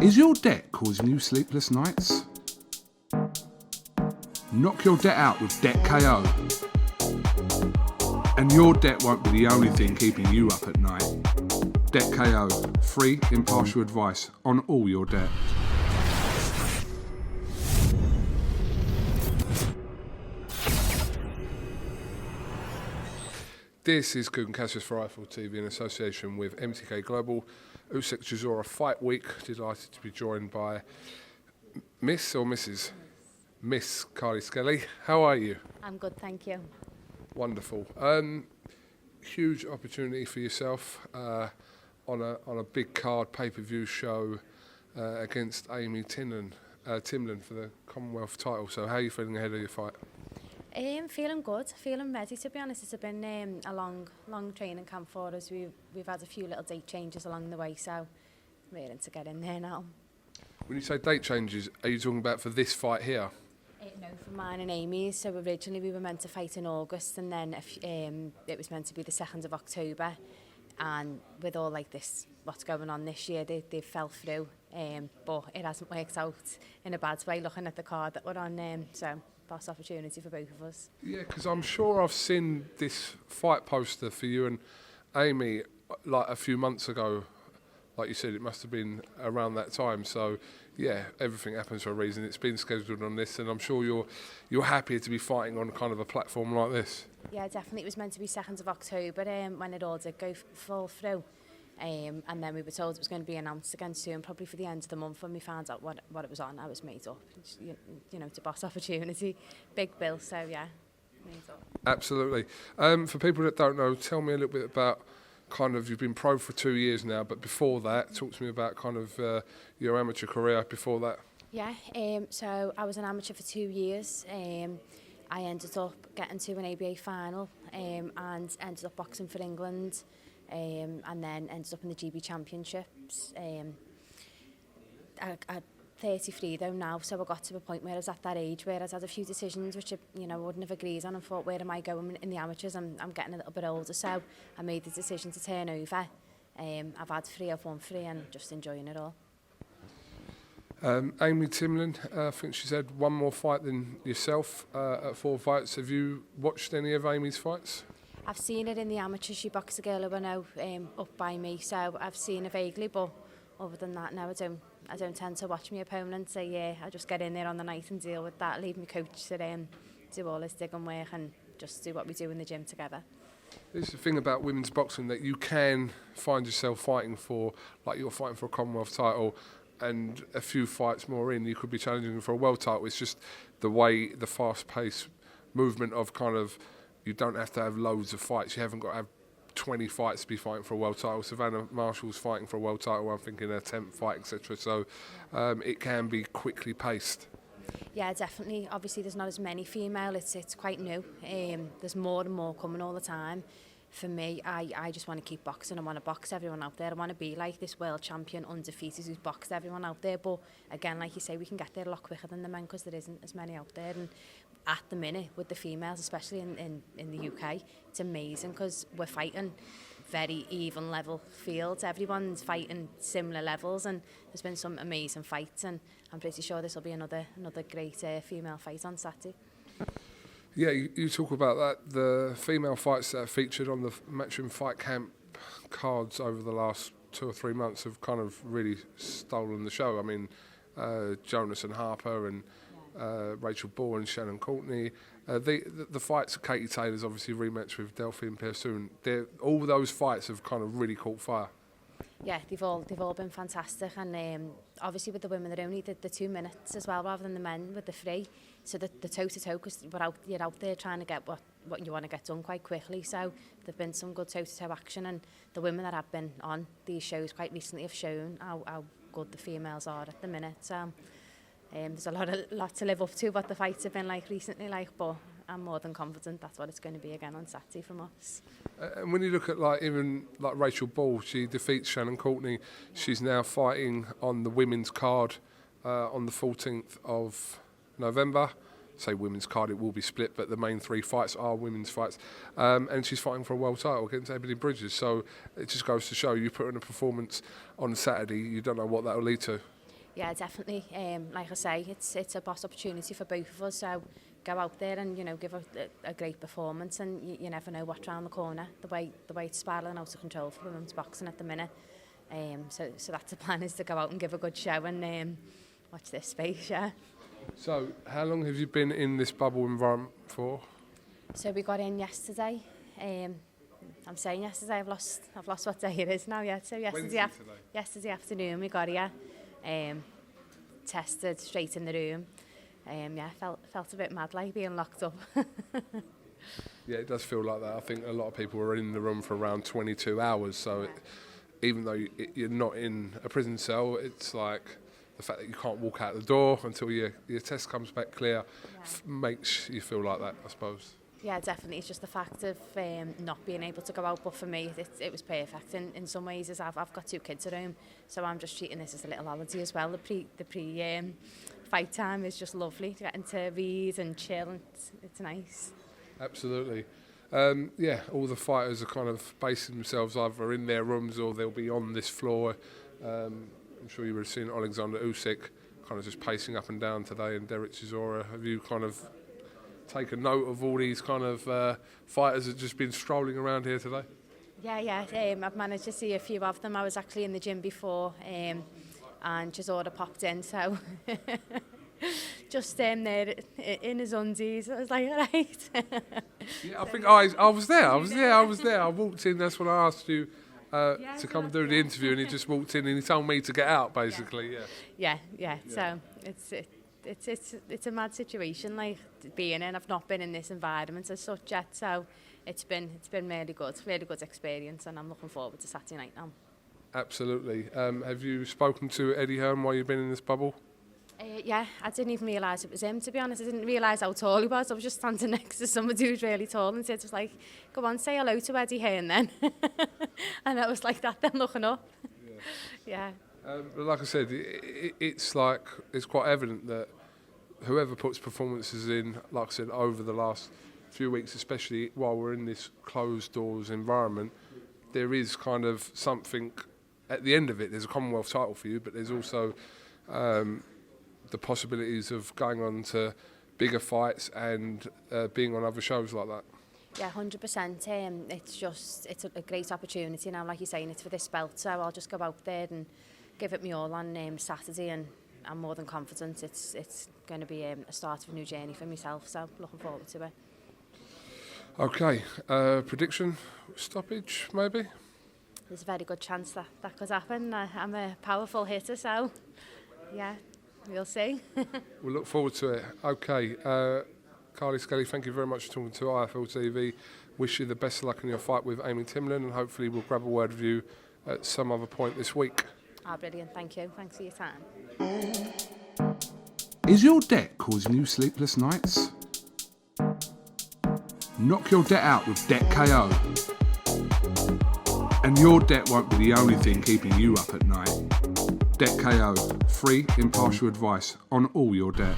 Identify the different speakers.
Speaker 1: Is your debt causing you sleepless nights? Knock your debt out with Debt KO. And your debt won't be the only thing keeping you up at night. Debt KO, free impartial advice on all your debt.
Speaker 2: This is KUGAN CASSIUS for Eiffel TV in association with MTK Global. Usyk Chisora Fight Week. Delighted to be joined by Miss or Mrs. Miss Carly Skelly. How are you?
Speaker 3: I'm good, thank you.
Speaker 2: Wonderful. Huge opportunity for yourself on a big card pay-per-view show against Amy Timlin for the Commonwealth title. So how are you feeling ahead of your fight?
Speaker 3: Feeling good, feeling ready, to be honest. It's been a long training camp for us. We've had a few little date changes along the way, so I'm ready to get in there now.
Speaker 2: When you say date changes, are you talking about for this fight here?
Speaker 3: No, for mine and Amy's. So originally we were meant to fight in August, and then it was meant to be the 2nd of October. And with all like this, what's going on this year, they fell through. But it hasn't worked out in a bad way, looking at the card that we're on. So vast opportunity for both of us.
Speaker 2: Yeah, because I'm sure I've seen this fight poster for you and Amy like a few months ago. Like you said, it must have been around that time. So yeah, everything happens for a reason. It's been scheduled on this, and I'm sure you're happier to be fighting on kind of a platform like this.
Speaker 3: Yeah, definitely. It was meant to be 2nd of October when it all did fall through. And then we were told it was going to be announced again soon, probably for the end of the month. When we found out what it was on, I was made up. You know, it's a boss opportunity, big bill. So yeah, made up.
Speaker 2: Absolutely. For people that don't know, tell me a little bit about kind of, you've been pro for 2 years now, but before that, talk to me about kind of your amateur career before that.
Speaker 3: Yeah. So I was an amateur for 2 years. I ended up getting to an ABA final and ended up boxing for England. And then ended up in the GB Championships. I'm 33 though now, so I got to a point where I was at that age where I'd had a few decisions which I wouldn't have agreed on, and thought, where am I going in the amateurs? I'm getting a little bit older, so I made the decision to turn over. I've had 3 of 1 free and just enjoying it all.
Speaker 2: Amy Timlin, I think she's had one more fight than yourself at 4 fights. Have you watched any of Amy's fights?
Speaker 3: I've seen it in the amateurs. She boxed a girl who I know up by me, so I've seen it vaguely, but other than that, no, I don't tend to watch my opponent. So yeah, I just get in there on the night and deal with that, leave my coach to do all his digging work and just do what we do in the gym together.
Speaker 2: There's the thing about women's boxing, that you can find yourself fighting for, like you're fighting for a Commonwealth title, and a few fights more in, you could be challenging for a world title. It's just the way, the fast-paced movement of kind of, you don't have to have loads of fights. You haven't got to have 20 fights to be fighting for a world title. Savannah Marshall's fighting for a world title, I'm thinking her 10th fight, etc. So it can be quickly paced.
Speaker 3: Yeah, definitely. Obviously, there's not as many female. It's quite new. There's more and more coming all the time. For me, I just want to keep boxing. I want to box everyone out there. I want to be like this world champion, undefeated, who's boxed everyone out there. But again, like you say, we can get there a lot quicker than the men because there isn't as many out there. And at the minute, with the females, especially in the UK, it's amazing because we're fighting very even level fields. Everyone's fighting similar levels, and there's been some amazing fights, and I'm pretty sure this will be another great female fight on Saturday.
Speaker 2: Yeah, you talk about that, the female fights that are featured on the Matchroom Fight Camp cards over the last 2 or 3 months have kind of really stolen the show. I mean, Jonas and Harper and Rachel Ball and Shannon Courtney. The fights, Katie Taylor's obviously rematch with Delphine Persoon. All those fights have kind of really caught fire.
Speaker 3: Yeah, they've all been fantastic, and obviously with the women they're only the 2 minutes as well, rather than the men with the 3. So the toe-to-toe, because you're out there trying to get what you want to get done quite quickly. So there've been some good toe-to-toe action, and the women that have been on these shows quite recently have shown how good the females are at the minute. So there's a lot to live up to what the fights have been like recently, but I'm more than confident that's what it's going to be again on Saturday from us.
Speaker 2: And when you look at even Rachel Ball, she defeats Shannon Courtney. She's now fighting on the women's card on the 14th of November. Say women's card, it will be split, but the main 3 fights are women's fights. And she's fighting for a world title against Ebony Bridges. So it just goes to show, you put in a performance on Saturday, you don't know what that will lead to.
Speaker 3: Yeah, definitely. Like I say, it's a boss opportunity for both of us. So go out there and give a great performance, and you never know what's around the corner. The way it's spiralling out of control for women's boxing at the minute. So that's the plan, is to go out and give a good show and watch this space. Yeah.
Speaker 2: So how long have you been in this bubble environment for?
Speaker 3: So we got in yesterday. I'm saying yesterday. I've lost what day it is now. Yeah. So yesterday afternoon we got here. Tested straight in the room. Yeah, felt a bit mad, like being locked up.
Speaker 2: Yeah, it does feel like that. I think a lot of people were in the room for around 22 hours. So even though you're not in a prison cell, it's like the fact that you can't walk out the door until your test comes back clear makes you feel like that, I suppose.
Speaker 3: Yeah, definitely. It's just the fact of not being able to go out. But for me, it was perfect. In some ways, as I've got 2 kids at home, so I'm just treating this as a little holiday as well. The pre fight time is just lovely. Getting to read and chill, and it's nice.
Speaker 2: Absolutely. All the fighters are kind of basing themselves either in their rooms or they'll be on this floor. I'm sure you would have seen Alexander Usyk kind of just pacing up and down today, and Derek Chisora. Have you kind of taken note of all these kind of fighters that have just been strolling around here today?
Speaker 3: Yeah. I've managed to see a few of them. I was actually in the gym before, and Chisora popped in, so just there in his undies. I was like, all right.
Speaker 2: Yeah, I think I was there. I walked in. That's when I asked you to come and do the interview, and he just walked in and he told me to get out, basically. Yeah.
Speaker 3: So it's a mad situation, like being in. I've not been in this environment as such yet, so it's been really good experience, and I'm looking forward to Saturday night now. Absolutely.
Speaker 2: Have you spoken to Eddie Hearn while you've been in this bubble?
Speaker 3: Yeah, I didn't even realise it was him, to be honest. I didn't realise how tall he was. I was just standing next to somebody who's really tall, and it was like, go on, say hello to Eddie Hearn then. And I was like that then, looking up. Yeah.
Speaker 2: But like I said, it's quite evident that whoever puts performances in, like I said, over the last few weeks, especially while we're in this closed doors environment, there is kind of something at the end of it. There's a Commonwealth title for you, but there's also the possibilities of going on to bigger fights and being on other shows like that.
Speaker 3: Yeah, 100%. It's a great opportunity now, like you're saying, it's for this belt, so I'll just go out there and give it me all on Saturday, and I'm more than confident it's going to be a start of a new journey for myself, so looking forward to it.
Speaker 2: Okay, prediction, stoppage maybe?
Speaker 3: There's a very good chance that could happen. I'm a powerful hitter, so yeah, we'll see.
Speaker 2: We'll look forward to it. Okay, Carly, Skelly, thank you very much for talking to IFL TV. Wish you the best of luck in your fight with Amy Timlin, and hopefully we'll grab a word with you at some other point this week.
Speaker 3: Brilliant, thank you. Thanks for your time.
Speaker 1: Is your debt causing you sleepless nights? Knock your debt out with Debt KO. And your debt won't be the only thing keeping you up at night. Debt KO, free impartial advice on all your debt.